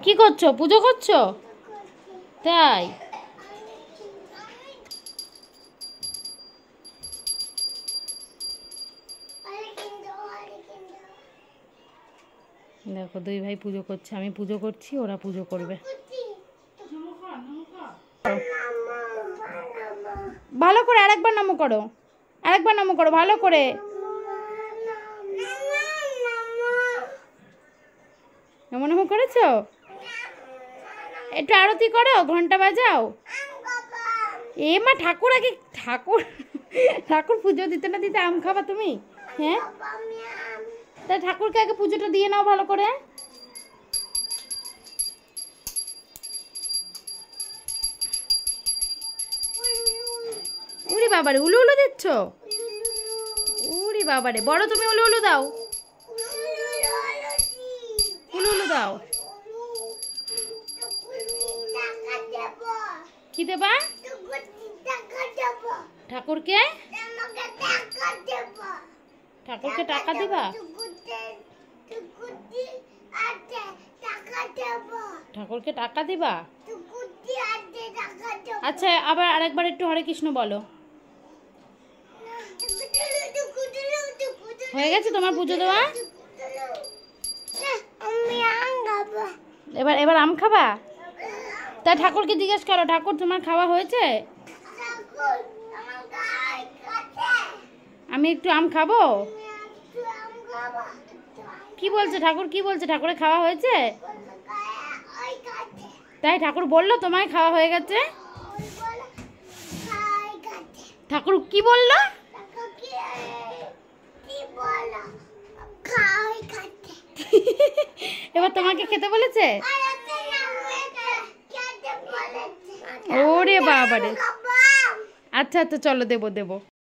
কি করছো? পুজো করছো? তাই দেখো দুই ভাই পুজো করছে, আমি পুজো করছি, ওরা পুজো করবে। ভালো করে আরেকবার নমো করো, আরেকবার নমো করো ভালো করে। নমো নমো করেছো? একটু আরতি করো, ঘন্টা বাজাও। এ মা, ঠাকুর আগে, ঠাকুর ঠাকুর পুজো দিতে না দিতে আম খাবা তুমি? হ্যাঁ, তা ঠাকুরকে আগে পুজোটা দিয়ে নাও ভালো করে। উরি বাবারে, উলু উলু দিচ্ছ? উরি বাবারে, বড় তুমি উলু উলু দাও, উলু উলু দাও। কি দেবা ঠাকুরকে? ঠাকুরকে টাকা দিবা? ঠাকুরকে টাকা দিবা? আচ্ছা, আবার আরেকবার একটু হরে কৃষ্ণ বলো। হয়ে গেছে তোমার পুজো দেওয়া? এবার এবার আম খাবা? তা ঠাকুরকে জিজ্ঞেস করো, ঠাকুর তোমার খাওয়া হয়েছে? আমি একটু আম খাবো? কি বলছে ঠাকুর, কি বলছে? ঠাকুরের খাওয়া হয়েছে? তাই ঠাকুর বললো তোমায় খাওয়া হয়ে গেছে? ঠাকুর কি বললো? এবার তোমাকে খেতে বলেছে? ওরে বাবারে, আচ্ছা আচ্ছা চলো, দেবো দেবো।